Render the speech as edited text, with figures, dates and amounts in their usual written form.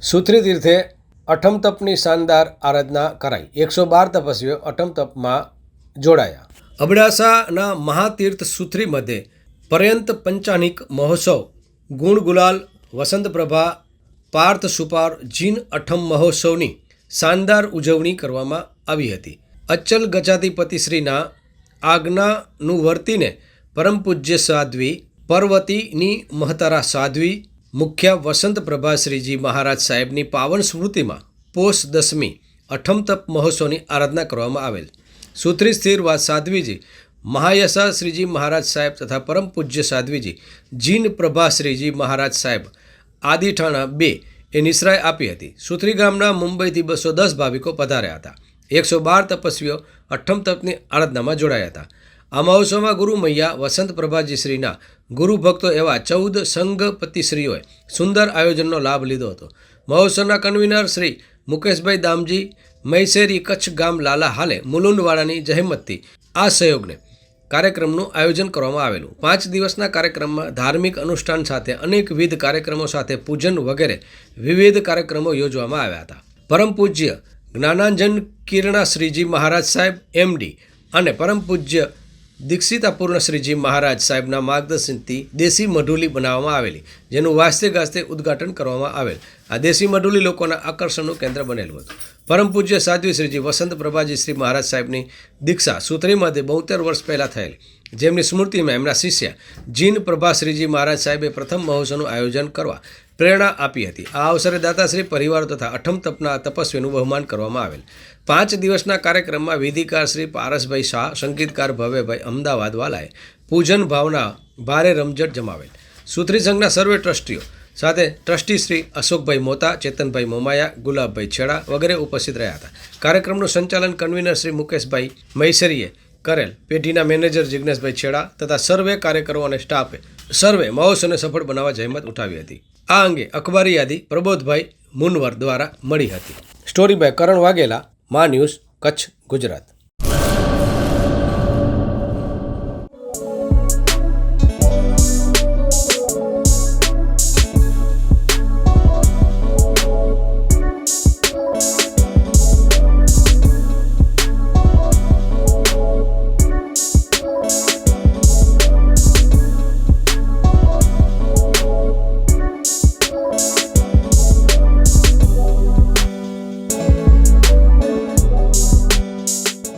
સુત્રી તીર્થે અઠમ તપની શાનદાર આરાધના કરાઈ। 112 તપસ્વીઓ અઠમ તપમાં જોડાયા। અબડાસાના મહાતીર્થ સુત્રી મધ્યે પર્યંત પંચાનિક મહોત્સવ ગુણ ગુલાલ વસંત પ્રભા પાર્થ સુપાર જીન અઠમ મહોત્સવની શાનદાર ઉજવણી કરવામાં આવી હતી। અચલ ગજાધિપતિશ્રીના આજ્ઞાનું વર્તીને પરમ પૂજ્ય સાધ્વી પર્વતીની મહતારા સાધ્વી મુખ્ય વસંત પ્રભા શ્રીજી મહારાજ સાહેબની પાવન સ્મૃતિમાં પોષ દસમી અઠમ તપ મહોત્સવની આરાધના કરવામાં આવેલ। સુત્રી સ્થિરવાસ સાધ્વીજી મહાયશા શ્રીજી મહારાજ સાહેબ તથા પરમ પૂજ્ય સાધ્વીજી જીન પ્રભા શ્રીજી મહારાજ સાહેબ આદિઠાણા 2 એ નિશ્રાય આપી હતી। સુત્રી ગામના મુંબઈથી 210 ભાવિકો પધાર્યા હતા। 112 તપસ્વીઓ અઠમ તપની આરાધનામાં જોડાયા હતા। આ મહોત્સવમાં ગુરુ મૈયા વસંત પ્રભાજી શ્રીના ગુરુ ભક્તો એવા 14 સંઘપતિશ્રીઓએ સુંદર આયોજનનો લાભ લીધો હતો। મહોત્સવના કન્વીનર શ્રી મુકેશભાઈ દામજી મૈસેરી કચ્છ ગામ લાલા હાલે મુલુંડવાડાની જહેમતથી આ સહયોગને કાર્યક્રમનું આયોજન કરવામાં આવેલું। 5 દિવસના કાર્યક્રમમાં ધાર્મિક અનુષ્ઠાન સાથે અનેકવિધ કાર્યક્રમો સાથે પૂજન વગેરે વિવિધ કાર્યક્રમો યોજવામાં આવ્યા હતા। પરમ પૂજ્ય જ્ઞાનાંજન કિરણા શ્રીજી મહારાજ સાહેબ MD અને પરમ પૂજ્ય દીક્ષિતાપૂર્ણ શ્રીજી મહારાજ સાહેબના માર્ગદર્શનથી દેશી મઢુલી બનાવવામાં આવેલી, જેનું વાસ્તે ગાસ્તે ઉદ્ઘાટન કરવામાં આવેલ। આ દેશી મઢુલી લોકોના આકર્ષણનું કેન્દ્ર બનેલું હતું। પરમ પૂજ્ય સાધ્વી શ્રીજી વસંત પ્રભાજી શ્રી મહારાજ સાહેબની દીક્ષા સુત્રીमध्ये 72 વર્ષ પહેલાં થયેલી, જેમની સ્મૃતિમાં એમના શિષ્ય જીન પ્રભા શ્રીજી મહારાજ સાહેબે પ્રથમ મહોત્સવનું આયોજન કરવા પ્રેરણા આપી હતી। આ અવસરે દાતાશ્રી પરિવારો તથા અઠમ તપના તપસ્વીનું બહુમાન કરવામાં આવેલ। 5 દિવસના કાર્યક્રમમાં વિધિકાર શ્રી પારસભાઈ શાહ, સંગીતકાર ભવ્યભાઈ અમદાવાદવાલાએ પૂજન ભાવના ભારે રમઝટ જમાવેલ। સુત્રી સંઘના સર્વે ટ્રસ્ટીઓ સાથે ટ્રસ્ટી શ્રી અશોકભાઈ મોતા, ચેતનભાઈ મોમાયા, ગુલાબભાઈ છેડા વગેરે ઉપસ્થિત રહ્યા હતા। કાર્યક્રમનું સંચાલન કન્વીનર શ્રી મુકેશભાઈ મૈસરીએ કરેલ। પેઢીના મેનેજર જિજ્ઞેશભાઈ છેડા તથા સર્વે કાર્યકરો અને સ્ટાફે સર્વે મહોત્સવને સફળ બનાવવા જહેમત ઉઠાવી હતી। આ અંગે અખબારી યાદી પ્રબોધભાઈ મુનવર દ્વારા મળી હતી। સ્ટોરી બાય કરણ વાઘેલા, મા ન્યૂઝ, કચ્છ, ગુજરાત।